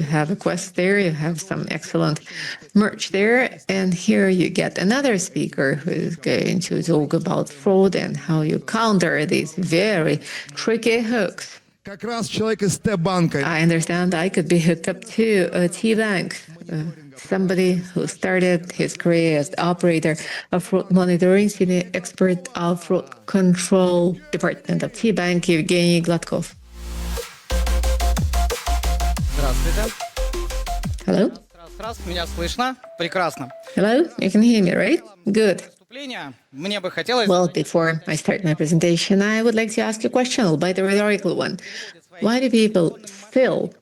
have a quest there, you have some excellent merch there, and here you get another speaker who is going to talk about fraud and how you counter these very tricky hooks. Как раз человек из Т-банка. I understand I could be hooked up to a T-Bank, somebody who started his career as the operator of fraud monitoring, senior expert of fraud control department of T-Bank, Evgeny Gladkov. Здравствуйте. Hello? Раз, меня слышно? Прекрасно. Hello? You can hear me, right? Good. Вступление. Мне бы хотелось... Well, before I start my presentation, I would like to ask you a question, albeit a rhetorical one. Why do people still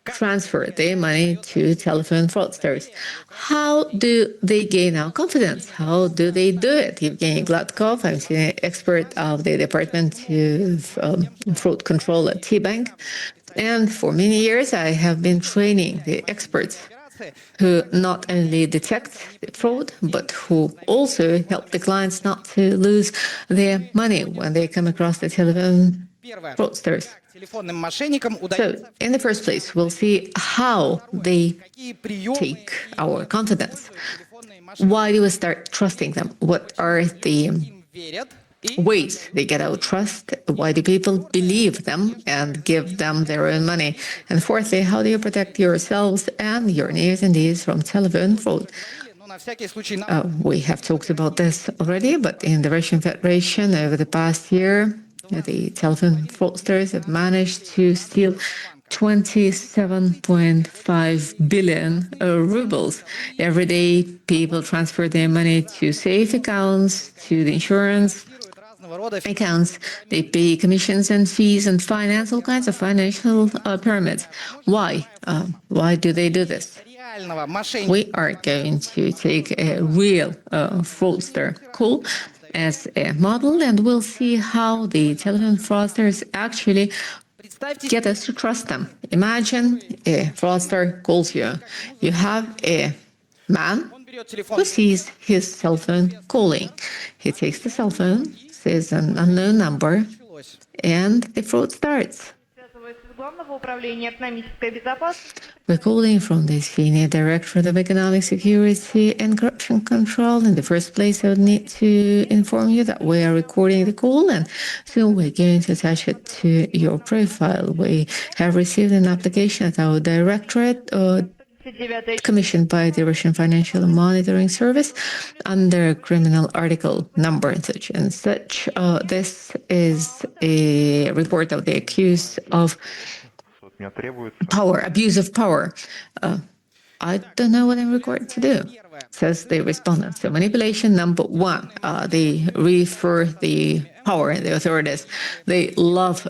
transfer their money to telephone fraudsters? How do they gain our confidence? How do they do it? Evgeny Gladkov, I'm senior expert of the Department of Fraud Control at T-Bank. And for many years, I have been training the experts who not only detect the fraud, but who also help the clients not to lose their money when they come across the telephone fraudsters. Телефонным мошенникам So, удается... in the first place, we'll see how they take our confidence. Why do we start trusting them? What are the верят и ways they get our trust? Why do people believe them and give them their own money? And fourthly, how do you protect yourselves and your nears and deeds from telephone fraud? ну, на всякий случай... We have talked about this already, but in the Russian Federation over the past year, the telephone fraudsters have managed to steal 27.5 billion rubles. Every day, people transfer their money to safe accounts, to the insurance разного рода accounts. They pay commissions and fees and finance all kinds of financial pyramids. Why? Why do they do this? реального мошенника. We are going to take a real fraudster call as a model, and we'll see how the telephone fraudsters actually Представьте, get us to trust them. Imagine a fraudster calls you. You have a man он берет телефон, who sees his cell phone calling. He takes the cell phone, says an unknown number, and the fraud starts. Связывается с Главного управления экономической безопасности. We're calling from the Senior Directorate of Economic Security and Corruption Control. In the first place, I would need to inform you that we are recording the call, and soon we're going to attach it to your profile. We have received an application at our directorate, 39 commissioned by the Russian Financial Monitoring Service under criminal article number and such and such. This is a report of the accused of power, abuse of power. I don't know what I'm required to do, says the respondent. So manipulation number one, they refer the power and the authorities. They love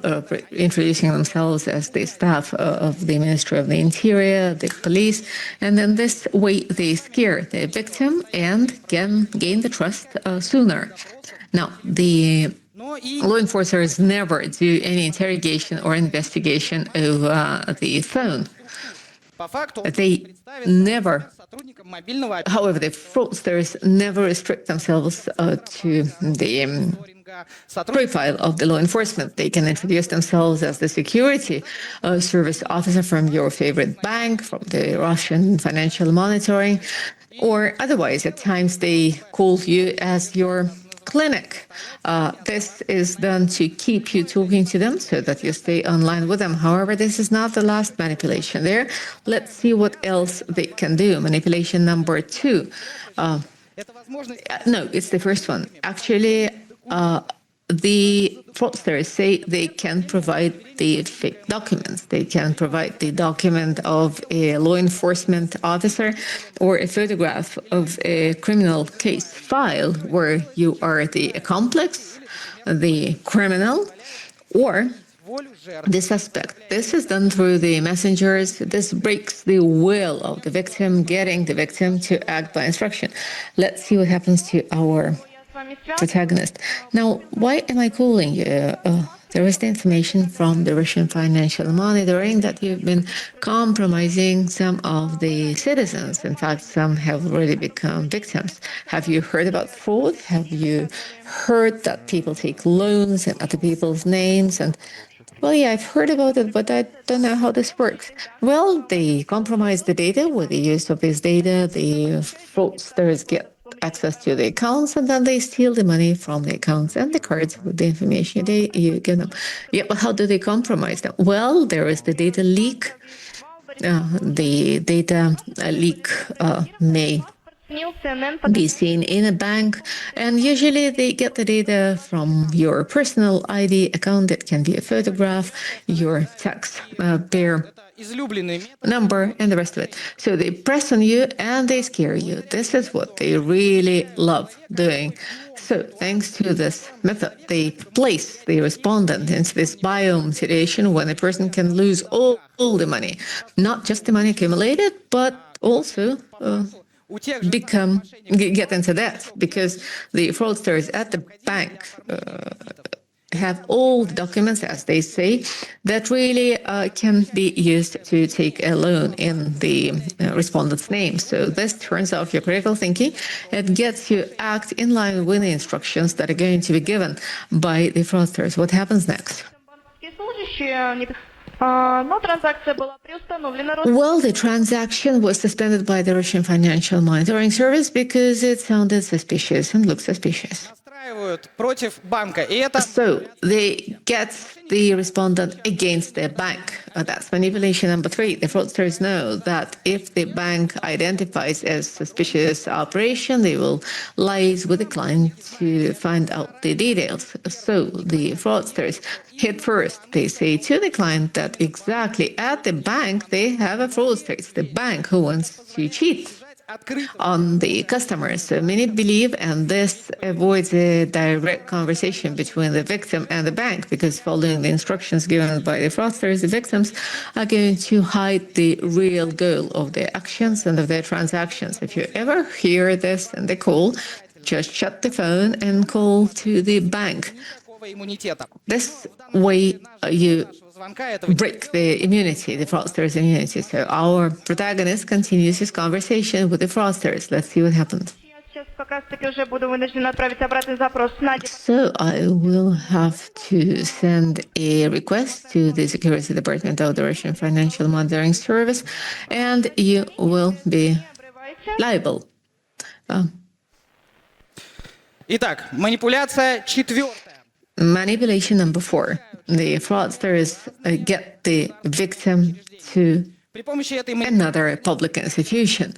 introducing themselves as the staff of the Ministry of the Interior, the police, and then this way they scare the victim and can gain the trust sooner. Now, the но и law enforcers never do any interrogation or investigation over the phone. по факту They представит never, сотрудникам мобильного however, the fraudsters never restrict themselves to the оператора сотрудникам profile of the law enforcement. They can introduce themselves as the security service officer from your favorite bank, from the Russian financial monitoring, or otherwise. At times they call you as your clinic. This is done to keep you talking to them so that you stay online with them. However, this is not the last manipulation there. Let's see what else they can do. Manipulation number two. это возможность No, it's the first one. Actually, the fraudsters say they can provide the fake documents. They can provide the document of a law enforcement officer or a photograph of a criminal case file where you are the accomplice, the criminal, or волю жертвы. the suspect. This is done through the messengers. This breaks the will of the victim, getting the victim to act by instruction. Let's see what happens to our Я с вами связана. protagonist. Now, why am I calling you? There is the information from the Russian financial monitoring that you've been compromising some of the citizens. In fact, some have already become victims. Have you heard about fraud? Have you heard that people take loans and other people's names and Well, yeah, I've heard about it, but I don't know how this works. Well, they compromise the data. With the use of this data, the fraudsters get access to the accounts, and then they steal the money from the accounts and the cards with the information you give them. Yeah, but how do they compromise them? Well, there is the data leak. The data leak may be seen in a bank, and usually they get the data from your personal ID account. It can be a photograph, your taxpayer Излюбленный метод. number, and the rest of it. So they press on you and they scare you. This is what they really love doing. So thanks to this method, they place the respondent into this biome situation when a person can lose all the money, not just the money accumulated, but also У тех же get into debt, because the fraudsters at the bank have all the documents, as they say, that really can be used to take a loan in the respondent's name. So this turns off your critical thinking. It gets you act in line with the instructions that are going to be given by the fraudsters. What happens next? банковские служащие, но транзакция была приустановлена. Well, the transaction was suspended by the Russian Financial Monitoring Service because it sounded suspicious and looked suspicious. Настраивают против банка. И это So they get the respondent against the bank. That's manipulation number 3. The fraudsters know that if the bank identifies as suspicious operation, they will liaise with the client to find out the details. So the fraudsters hit first. They say to the client that exactly at the bank they have a fraudster. It's the bank who wants to cheat открыто. on the customers. So many believe, and this avoids a direct conversation between the victim and the bank, because following the instructions given by the fraudsters, the victims are going to hide the real goal of their actions and of their transactions. If you ever hear this and they call, just shut the phone and call to the bank. Никакого иммунитета. This way you Звонка этого break the immunity, the fraudsters' immunity. So our protagonist continues his conversation with the fraudsters. Let's see what happens. Я сейчас как раз-таки уже буду вынуждена отправить обратный запрос на So I will have to send a request to the Security Department of the Russian Financial Monitoring Service, and you will be liable. Итак, манипуляция четвертая. Manipulation number 4. The fraudsters get the victim to При помощи этой another public institution.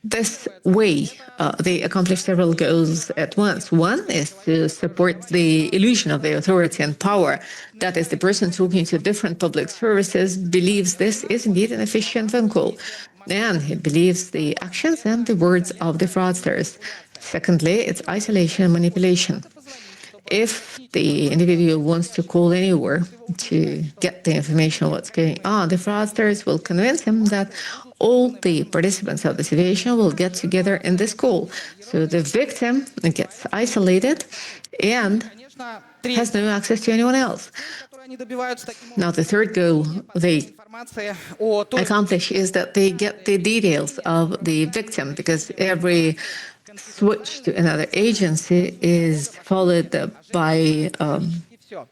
This way, they accomplish several goals at once. One is to support the illusion of the authority and power. That is, the person talking to different public services believes this is indeed an efficient phone call, and he believes the actions and the words of the fraudsters. Secondly, it's isolation and manipulation. If the individual wants to call anywhere to get the information on what's going on, the fraudsters will convince him that all the participants of the situation will get together in this call. So the victim gets isolated and Конечно, has no access to anyone else. которые они добиваются таким Now, the third goal they информации о той, accomplish is that they get the details of the victim, because every switch to another agency is followed by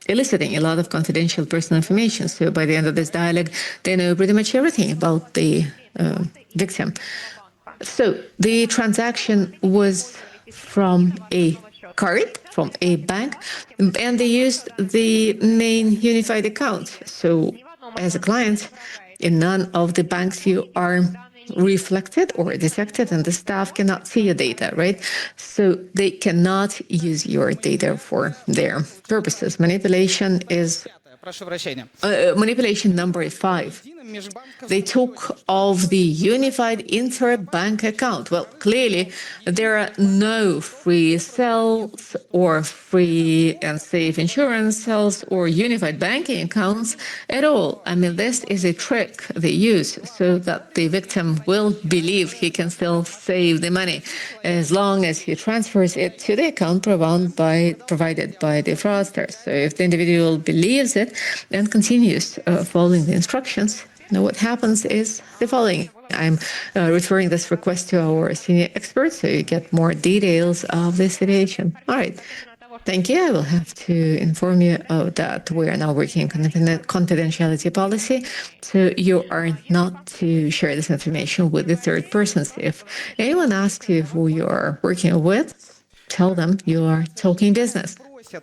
eliciting a lot of confidential personal information. So by the end of this dialogue, they know pretty much everything about the victim. So the transaction was from a card, from a bank, and they used the main unified account. So as a client, in none of the banks you are reflected or detected, and the staff cannot see your data, right? So they cannot use your data for their purposes. Manipulation is прошу прощения. manipulation number 5. They talk of the unified interbank account. Well, clearly, there are no free cells or free and safe insurance cells or unified banking accounts at all. I mean, this is a trick they use so that the victim will believe he can still save the money as long as he transfers it to the account provided by the fraudster. So if the individual believes it and continues following the instructions, now, what happens is the following. I'm referring this request to our senior experts so you get more details of the situation. All right. Thank you. I will have to inform you that we are now working on confidentiality policy, so you are not to share this information with the third persons. If anyone asks you who you are working with, tell them you are talking business.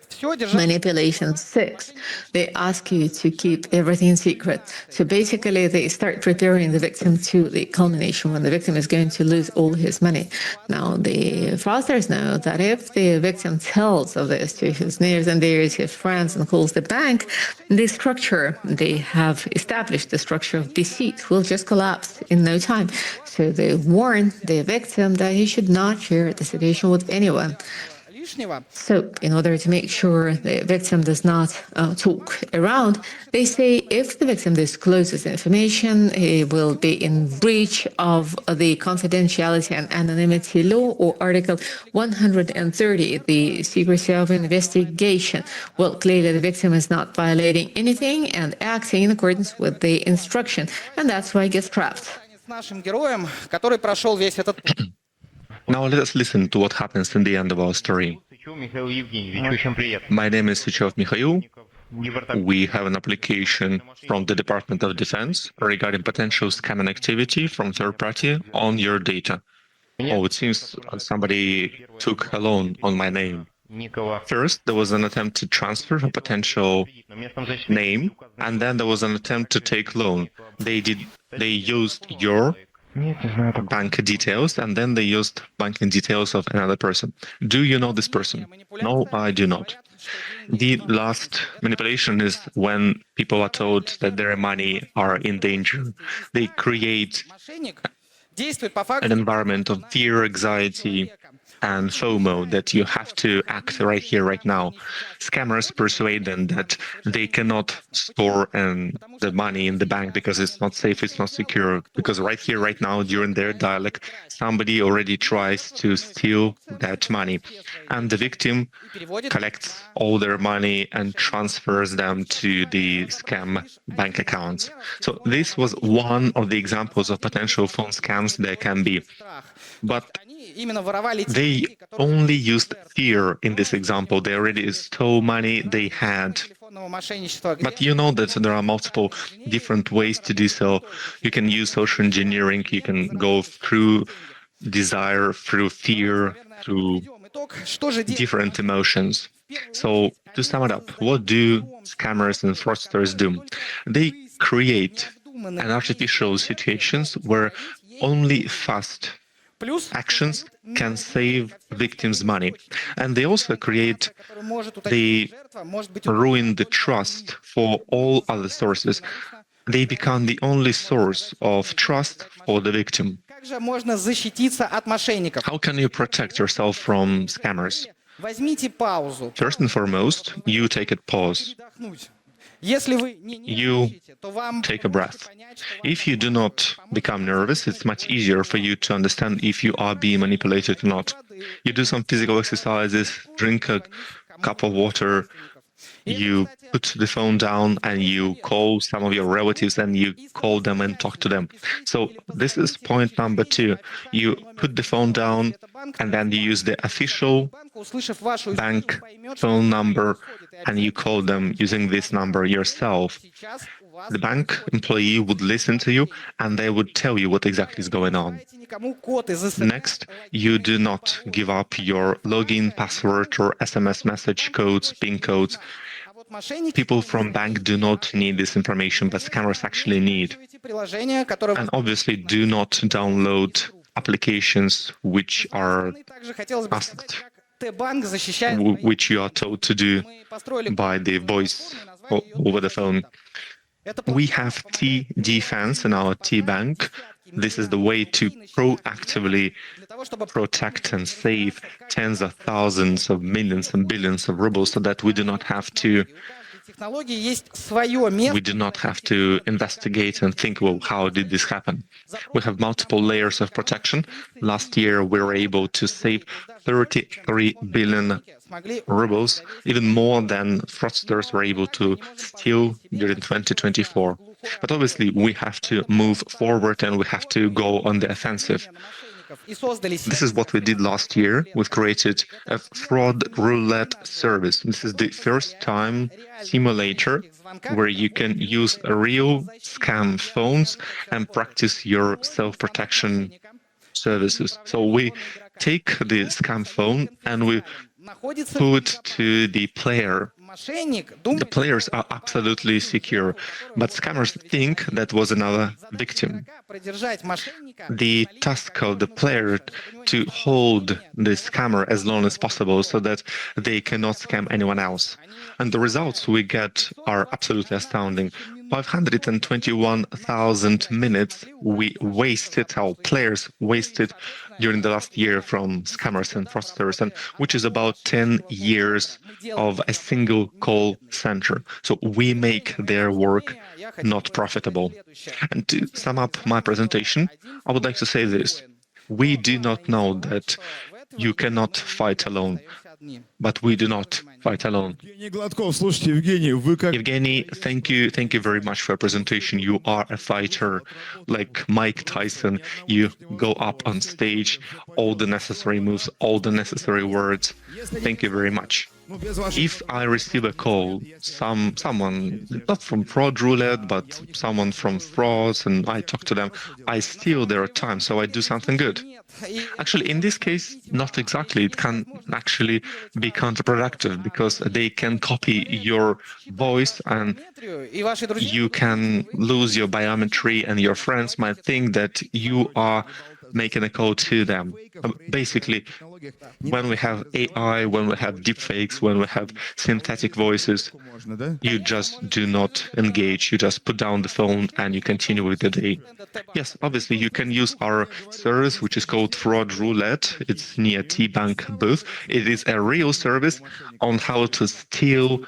Все держать. Manipulation 6. They ask you to keep everything secret. So basically, they start preparing the victim to the culmination when the victim is going to lose all his money. Now, the fraudsters know that if the victim tells of this to his nears and dears, his friends, and calls the bank, the structure they have established, the structure of deceit, will just collapse in no time. So they warn the victim that he should not share the situation with anyone. Лишнего. So, in order to make sure the victim does not talk around, they say if the victim discloses information, he will be in breach of the confidentiality and anonymity law or Article 130, the secrecy of investigation. Well, clearly the victim is not violating anything and acting in accordance with the instruction, and that's why he gets trapped. С нашим героем, который прошел весь этот путь. Now let us listen to what happens in the end of our story. Сычев Михаил Евгеньевич, очень приятно. My name is Suchov Mikhail. Департамент. We have an application from the Department of Defense regarding potential scamming activity from third party on your data. Oh, it seems somebody took a loan on my name. Никого. First, there was an attempt to transfer a potential На местном зачете name, and then there was an attempt to take loan. They used your Нет, не знаю такого. bank details, and then they used banking details of another person. Do you know this person? No, I do not. The last manipulation is when people are told that their money are in danger. They create Мошенник действует по факту. an environment of fear, anxiety, and FOMO that you have to act right here, right now. Scammers persuade them that they cannot store the money in the bank because it's not safe, it's not secure. Because right here, right now, during their dialogue, somebody already tries to steal that money. And the victim collects all their money and transfers them to the scam bank accounts. So this was one of the examples of potential phone scams there can be. But Именно воровали те they деньги, которые only used fear in this example. They already stole money they had. телефонного мошенничества. But you know that there are multiple different ways to do so. You can use social engineering, you can go through desire, through fear, through Итог, что же делать? different emotions. So, to sum it up, what do scammers and fraudsters do? They create an artificial situations where only fast Плюс, actions can save victims' money. And they also create который может утопить the жертва, может быть ruin the trust for all other sources. They become the only source of trust for the victim. Как же можно защититься от мошенников? How can you protect yourself from scammers? Возьмите паузу. First and foremost, you take a pause. Передохнуть. Если вы не You нервничаете, то вам take a breath. If you do not become nervous, it's much easier for you to understand if you are being manipulated or not. You do some physical exercises, drink a cup of water, you put the phone down and you call some of your relatives and you call them and talk to them. So this is point number 2. You put the phone down and then you use the official услышав вашу bank историю, поймет, что phone number and you call them using this number yourself. сейчас у вас The bank employee would listen to you and they would tell you what exactly is going on. дайте никому код из СМС. Next, you do not give up your login password or SMS message codes, PIN codes. А вот мошенники People from bank do not need this information, but scammers actually need. используйте приложения, которые And obviously do not download applications which are также хотелось бы asked, сказать, как Т-банк защищает which you are told to do Мы построили by the voice over the phone. Это We have T-Defense in our T-Bank. This is the way to proactively для того, чтобы protect and save tens of thousands of millions and billions of rubles so that we do not have to технологии есть свое место. we do not have to investigate and think, well, how did this happen? We have multiple layers of protection. Last year, we were able to save 33 billion Смогли rubles, even more than fraudsters were able to steal during 2024. But obviously, we have to move forward and we have to go on the offensive. И создали This is what we did last year. We've created a fraud roulette service. This is the first time simulator where you can use real scam phones and practice your self-protection services. So we take the scam phone and we находится put to the player. мошенник, The думает, players are absolutely secure, but scammers think that was another victim. продержать мошенника. The task of the player to hold the scammer as long as possible so that they cannot scam anyone else. And the results we get are absolutely astounding. 521,000 minutes we wasted, our players wasted during the last year from scammers and fraudsters, and which is about 10 years of a single call center. So we make their work not profitable. And to sum up my presentation, I would like to say this. We do not know that you cannot fight alone, but we do not fight alone. Евгений Гладков, слушайте, Евгений, вы как... Evgeny, thank you very much for your presentation. You are a fighter like Mike Tyson. You go up on stage, all the necessary moves, all the necessary words. Thank you very much. Ну, без ваших... If I receive a call, someone, not from fraud roulette, but someone from frauds, and I talk to them, I steal their time, so I do something good. Actually, in this case, not exactly. It can actually be counterproductive because they can copy your voice and И ваши друзья you can lose your biometry and your friends might think that you are making a call to them. Basically, when we have AI, when we have deepfakes, when we have synthetic voices, Можно, да? you just do not engage. You just put down the phone and you continue with the day. Yes, obviously, you can use our service, which is called Fraud Roulette. It's near T-Bank booth. It is a real service on how to steal